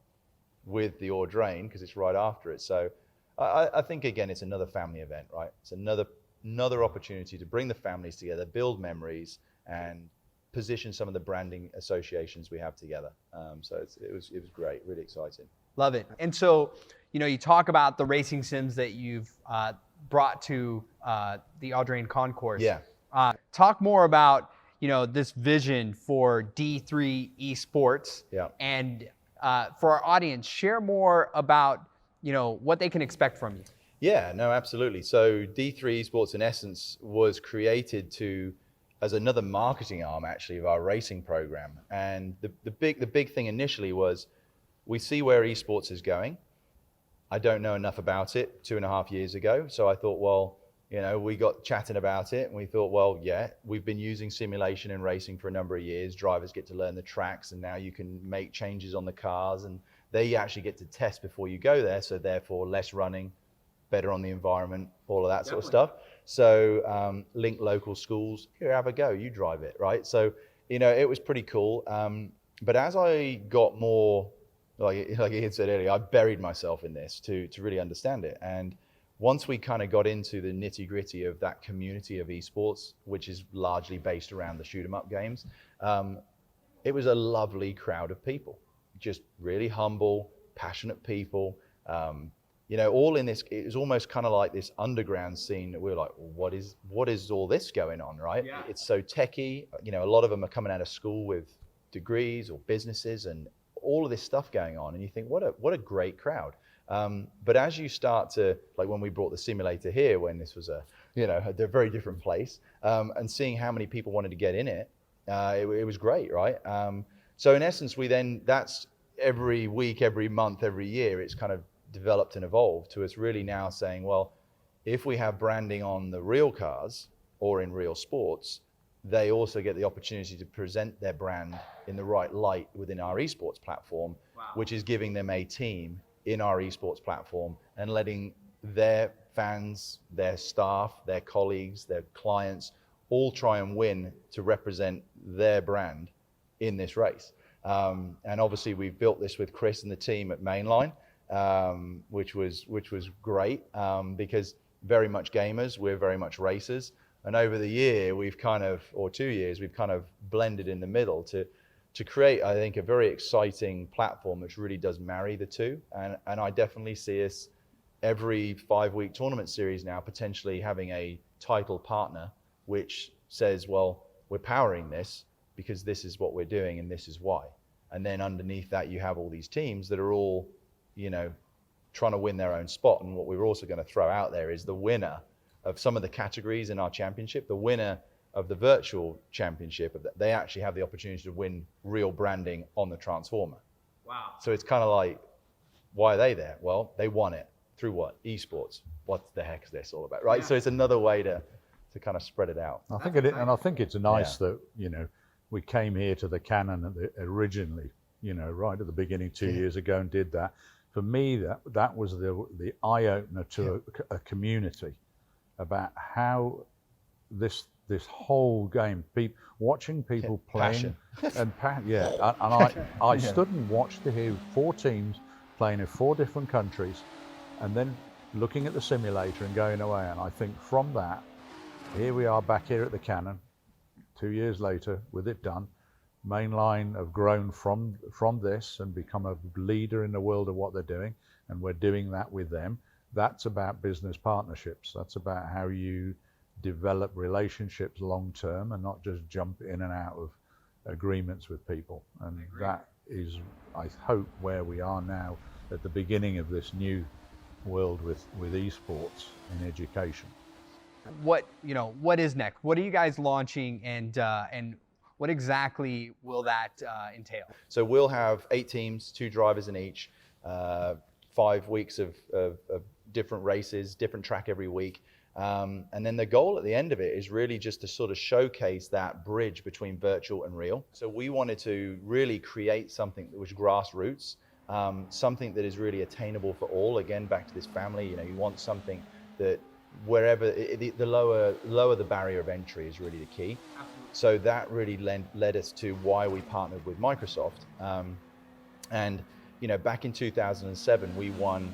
with the Hors Drain, because it's right after it. So I think, again, it's another family event, right? It's another opportunity to bring the families together, build memories, and position some of the branding associations we have together. So it was great, really exciting. Love it. And so, you know, you talk about the racing sims that you've brought to the Hors Drain Concourse. Yeah. Talk more about, you know, this vision for D3eSports. Yeah. And for our audience, share more about, you know, what they can expect from you. Yeah, no, absolutely. So D3eSports, in essence, was created as another marketing arm, actually, of our racing program. And the big thing initially was, we see where esports is going. I don't know enough about it 2.5 years ago. So I thought, well, you know, we got chatting about it and we thought, well, yeah, we've been using simulation in racing for a number of years. Drivers get to learn the tracks and now you can make changes on the cars and they actually get to test before you go there. So therefore less running, better on the environment, all of that sort of stuff. So link local schools, here, have a go, you drive it, right? So, you know, it was pretty cool. But as I got more, like Ian said earlier, I buried myself in this to really understand it. And once we kind of got into the nitty gritty of that community of esports, which is largely based around the shoot 'em up games, it was a lovely crowd of people, just really humble, passionate people. You know, all in this, it was almost kind of like this underground scene that we were like, well, what is all this going on, right? Yeah. It's so techie. You know, a lot of them are coming out of school with degrees or businesses and all of this stuff going on. And you think, what a great crowd. But as you start to, like when we brought the simulator here, when this was a very different place, and seeing how many people wanted to get in it, it was great, right? So in essence, that's every week, every month, every year, it's kind of developed and evolved to us really now saying, well, if we have branding on the real cars or in real sports, they also get the opportunity to present their brand in the right light within our esports platform, which is giving them a team in our esports platform and letting their fans, their staff, their colleagues, their clients all try and win to represent their brand in this race. And obviously we've built this with Chris and the team at Mainline, which was great, because very much gamers, we're very much racers. And over the year, 2 years, we've kind of blended in the middle to create, I think, a very exciting platform which really does marry the two. And I definitely see us every 5-week tournament series now potentially having a title partner which says, well, we're powering this because this is what we're doing and this is why. And then underneath that, you have all these teams that are all, you know, trying to win their own spot. And what we're also going to throw out there is the winner of some of the categories in our championship, the winner of the virtual championship, they actually have the opportunity to win real branding on the Transformer. Wow. So it's kind of like, why are they there? Well, they won it through what? Esports. What the heck is this all about, right? Yeah. So it's another way to kind of spread it out. I think it's nice that, you know, we came here to the Canon originally right at the beginning 2 years ago and did that. For me, that was the eye-opener to a community about how this whole game, watching people playing, passion. and I stood and watched the 4 teams playing in 4 different countries, and then looking at the simulator and going away. And I think from that, here we are back here at the Cannon, 2 years later with it done. Mainline have grown from this and become a leader in the world of what they're doing, and we're doing that with them. That's about business partnerships. That's about how you develop relationships long term and not just jump in and out of agreements with people. And that is, I hope, where we are now at the beginning of this new world with esports in education. What is next? What are you guys launching, and what exactly will that entail? So we'll have 8 teams, 2 drivers in each, 5 weeks of different races, different track every week. And then the goal at the end of it is really just to sort of showcase that bridge between virtual and real. So we wanted to really create something that was grassroots, something that is really attainable for all. Again, back to this family, you want something that wherever, the lower the barrier of entry is really the key. Absolutely. So that really led us to why we partnered with Microsoft. And back in 2007, we won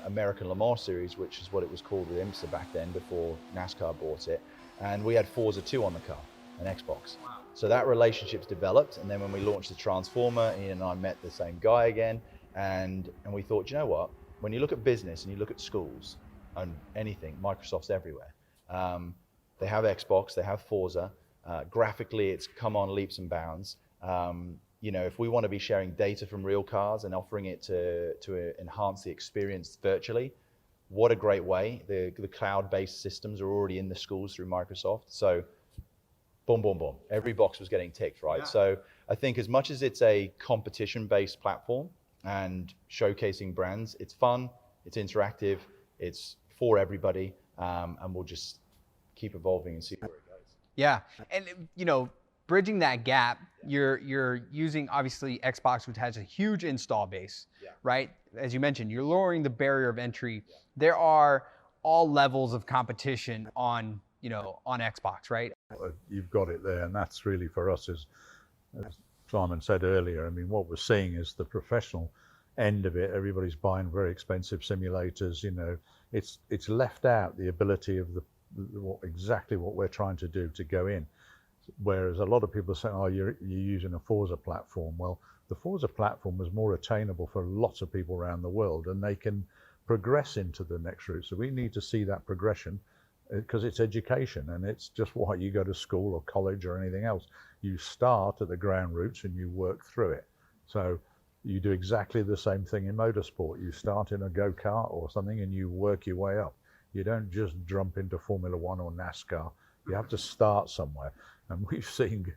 American Le Mans Series, which is what it was called with IMSA back then, before NASCAR bought it. And we had Forza 2 on the car, an Xbox. Wow. So that relationship's developed. And then when we launched the Transformer, Ian and I met the same guy again. And we thought, you know what? When you look at business and you look at schools and anything, Microsoft's everywhere. They have Xbox, they have Forza. Graphically, it's come on leaps and bounds. If we want to be sharing data from real cars and offering it to enhance the experience virtually, what a great way. The cloud-based systems are already in the schools through Microsoft. So boom, boom, boom. Every box was getting ticked, right? Yeah. So I think as much as it's a competition-based platform and showcasing brands, it's fun, it's interactive, it's for everybody, and we'll just keep evolving and see where it goes. Yeah, and bridging that gap, you're using obviously Xbox, which has a huge install base, right? As you mentioned, you're lowering the barrier of entry. Yeah. There are all levels of competition on Xbox, right? You've got it there, and that's really for us, as Simon said earlier. I mean, what we're seeing is the professional end of it. Everybody's buying very expensive simulators. It's left out the ability of exactly what we're trying to do to go in. Whereas a lot of people say, oh, you're using a Forza platform. Well, the Forza platform was more attainable for lots of people around the world, and they can progress into the next route. So we need to see that progression, because it's education, and it's just why you go to school or college or anything else. You start at the ground roots and you work through it. So you do exactly the same thing in motorsport. You start in a go-kart or something and you work your way up. You don't just jump into Formula One or NASCAR. You have to start somewhere. And we've seen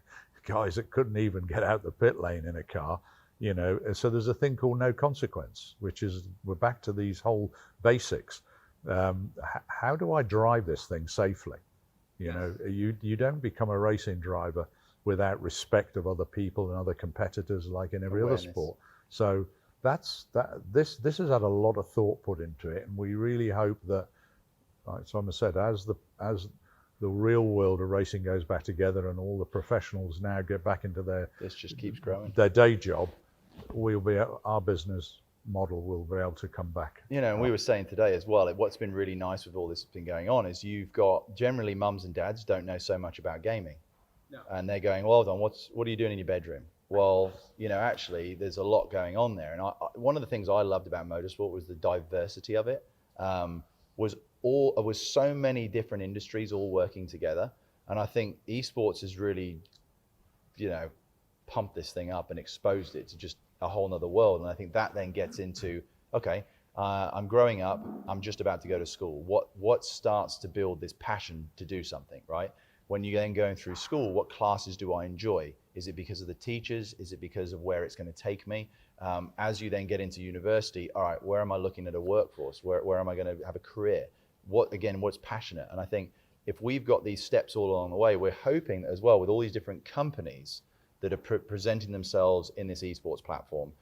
guys that couldn't even get out the pit lane in a car, So there's a thing called no consequence, which is, we're back to these whole basics. How do I drive this thing safely? You don't become a racing driver without respect of other people and other competitors, like in every other sport. So this has had a lot of thought put into it, and we really hope that, like Simon said, as the real world of racing goes back together and all the professionals now get back into this just keeps growing, their day job, our business model will be able to come back. And we were saying today as well, what's been really nice with all this been going on is you've got, generally mums and dads don't know so much about gaming. No. And they're going, well, Don, what are you doing in your bedroom? Well, actually there's a lot going on there. And one of the things I loved about motorsport was the diversity of it. Was so many different industries all working together. And I think esports has really, pumped this thing up and exposed it to just a whole nother world. And I think that then gets into, okay, I'm growing up, I'm just about to go to school. What starts to build this passion to do something, right? When you're then going through school, what classes do I enjoy? Is it because of the teachers? Is it because of where it's going to take me? As you then get into university, all right, where am I looking at a workforce? Where am I going to have a career? What's passionate? And I think if we've got these steps all along the way, we're hoping as well with all these different companies that are presenting themselves in this esports platform.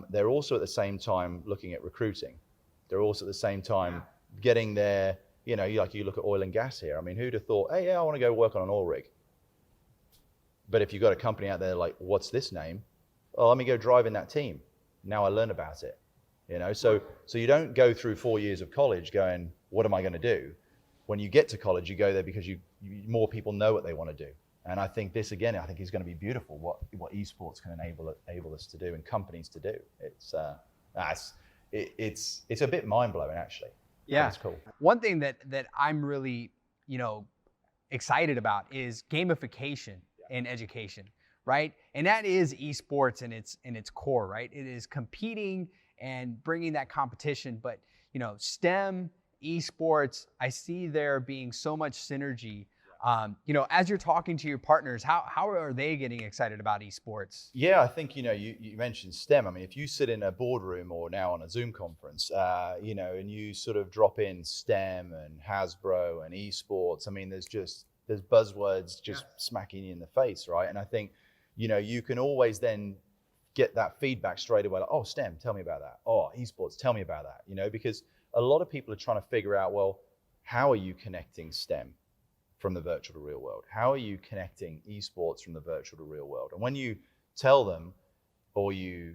They're also at the same time looking at recruiting. They're also at the same time getting their, you know, like you look at oil and gas here. I mean, who'd have thought, hey, yeah, I want to go work on an oil rig. But if you've got a company out there like, what's this name? Oh, let me go drive in that team. Now I learn about it. You know, so you don't go through 4 years of college going, what am I going to do? When you get to college, you go there because more people know what they want to do. And I think this, again, I think is going to be beautiful, what esports can enable us to do and companies to do. It's a bit mind-blowing, actually. Yeah. It's cool. One thing that I'm really, you know, excited about is gamification in education, right? And that is esports in its core, right? It is competing and bringing that competition. But, you know, STEM, esports, I see there being so much synergy. You know, as you're talking to your partners, how are they getting excited about esports? Yeah, I think, you know, you mentioned STEM. I mean, if you sit in a boardroom or now on a Zoom conference, you know, and you sort of drop in STEM and Hasbro and esports, I mean, there's buzzwords just smacking you in the face, right? And I think, you know, you can always then get that feedback straight away, like, oh, STEM, tell me about that. Oh, esports, tell me about that, you know, because a lot of people are trying to figure out, well, how are you connecting STEM from the virtual to real world? How are you connecting esports from the virtual to real world? And when you tell them, or you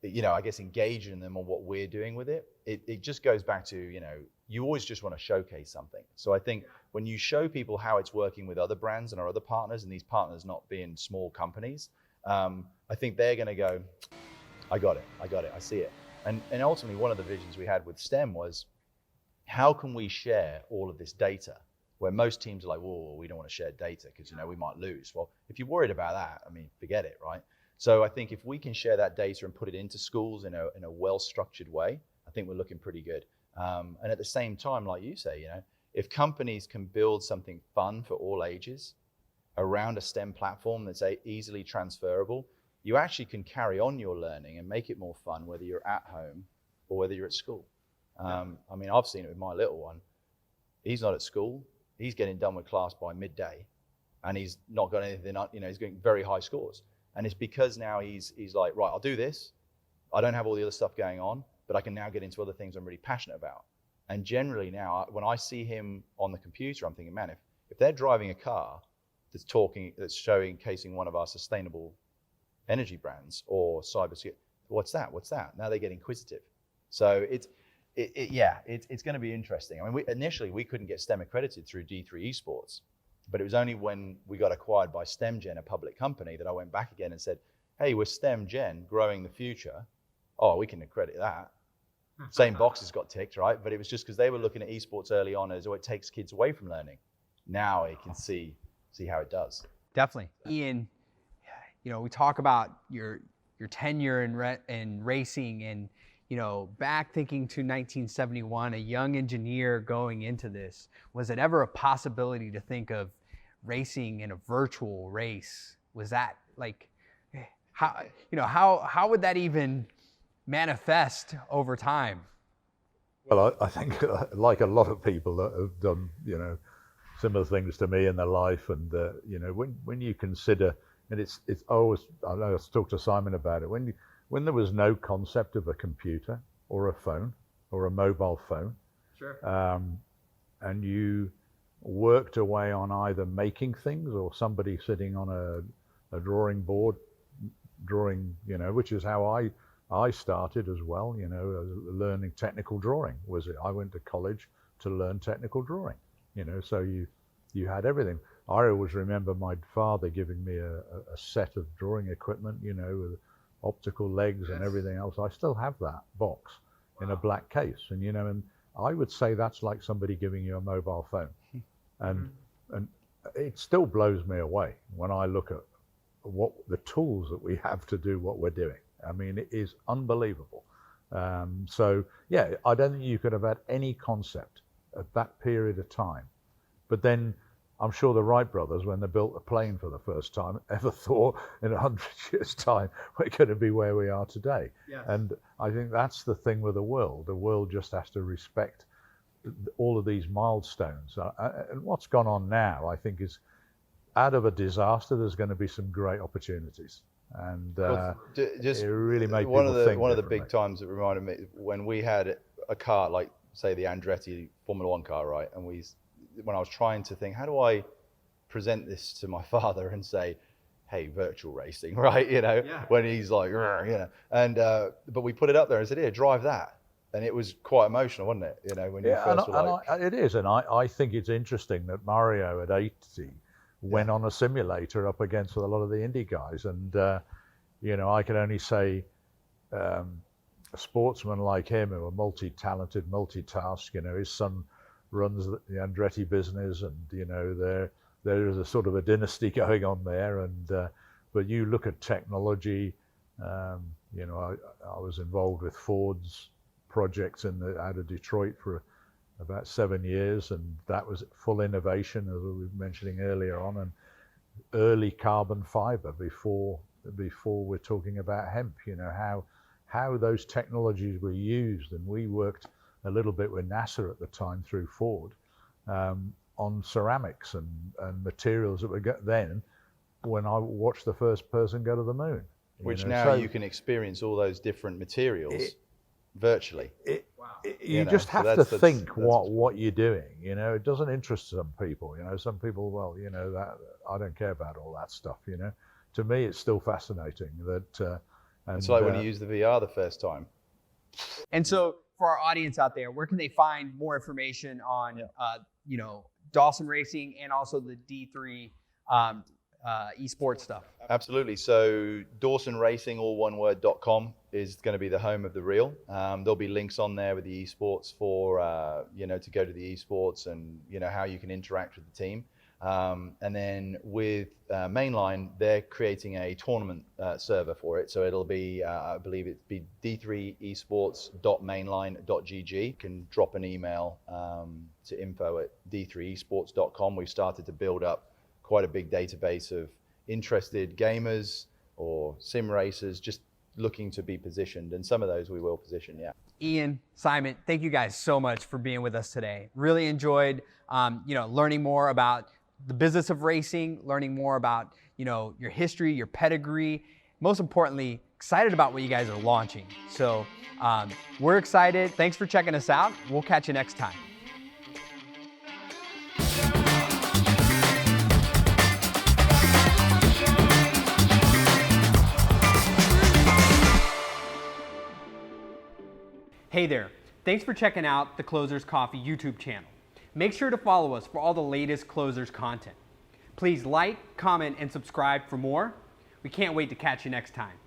know, I guess engaging them on what we're doing with it, it just goes back to, you know, you always just want to showcase something. So I think when you show people how it's working with other brands and our other partners, and these partners not being small companies, I think they're going to go, I got it, I see it. And ultimately, one of the visions we had with STEM was, how can we share all of this data? Where most teams are like, whoa, we don't want to share data because, you know, we might lose. Well, if you're worried about that, I mean, forget it, right? So I think if we can share that data and put it into schools in a well-structured way, I think we're looking pretty good. And at the same time, like you say, you know, if companies can build something fun for all ages around a STEM platform that's easily transferable, you actually can carry on your learning and make it more fun, whether you're at home or whether you're at school. I mean, I've seen it with my little one. He's not at school. He's getting done with class by midday, and he's not got anything, you know, he's getting very high scores. And it's because now he's like, right, I'll do this. I don't have all the other stuff going on, but I can now get into other things I'm really passionate about. And generally now, when I see him on the computer, I'm thinking, man, if they're driving a car that's showcasing one of our sustainable energy brands or cybersecurity, what's that? Now they get inquisitive. So it's going to be interesting. I mean, initially we couldn't get STEM accredited through D3eSports, but it was only when we got acquired by STEMgen, a public company, that I went back again and said, hey, we're STEMgen, growing the future. Oh, we can accredit that. Same boxes got ticked, right? But it was just because they were looking at esports early on as, oh, it takes kids away from learning. Now I can see how it does. Definitely. Ian, you know, we talk about your tenure in racing, and, you know, back thinking to 1971, a young engineer going into this, was it ever a possibility to think of racing in a virtual race? Was that like, how would that even manifest over time? Well, I think like a lot of people that have done, you know, similar things to me in their life, and you know, when you consider, and it's always, I know I talked to Simon about it, when there was no concept of a computer or a phone or a mobile phone, sure, and you worked away on either making things or somebody sitting on a drawing board drawing, you know, which is how I started as well, you know, learning technical drawing. I went to college to learn technical drawing, you know, so you had everything. I always remember my father giving me a set of drawing equipment, you know, with optical legs and everything else. I still have that box in a black case, and, you know, and I would say that's like somebody giving you a mobile phone. And it still blows me away when I look at what the tools that we have to do what we're doing. I mean, it is unbelievable. So yeah, I don't think you could have had any concept at that period of time. But then I'm sure the Wright brothers, when they built the plane for the first time, ever thought in 100 years' time we're going to be where we are today. Yes. And I think that's the thing with the world. The world just has to respect all of these milestones. And what's gone on now, I think, is out of a disaster, there's going to be some great opportunities. And just it really made one people of the think one of the differently. big times that reminded me when we had a car like, say, the Andretti Formula One car, right? And when I was trying to think, how do I present this to my father and say, hey, virtual racing, right? When he's like, and but we put it up there and said, here, drive that. And it was quite emotional, wasn't it? When you first were like... it is, and I think it's interesting that Mario at 80 went on a simulator up against a lot of the indie guys, and I can only say a sportsman like him, who are multi-talented, multitask. His son runs the Andretti business, and there is a sort of a dynasty going on there. And but you look at technology. I was involved with Ford's projects out of Detroit for about 7 years, and that was full innovation, as we were mentioning earlier on, and early carbon fiber before we're talking about hemp. How those technologies were used, and we worked a little bit with NASA at the time through Ford on ceramics and materials that were then when I watched the first person go to the moon. Which now you can experience all those different materials virtually. You just have to think what you're doing. It doesn't interest some people. Some people, that I don't care about all that stuff. To me, it's still fascinating that. It's like when you use the VR the first time. And so, for our audience out there, where can they find more information on, Dawson Racing and also the D3 esports stuff? Absolutely. So Dawson Racing, all one word.com, is going to be the home of the reel. There'll be links on there with the esports for, to go to the esports and, how you can interact with the team. And then with Mainline, they're creating a tournament server for it. So it'll be, I believe it'd be D3eSports.mainline.gg. You can drop an email to info@D3eSports.com. We've started to build up quite a big database of interested gamers or sim racers just looking to be positioned. And some of those we will position, yeah. Ian, Simon, thank you guys so much for being with us today. Really enjoyed, learning more about the business of racing, learning more about, your history, your pedigree. Most importantly, excited about what you guys are launching. So we're excited. Thanks for checking us out. We'll catch you next time. Hey there, thanks for checking out the Closers Coffee YouTube channel. Make sure to follow us for all the latest Closers content. Please like, comment, and subscribe for more. We can't wait to catch you next time.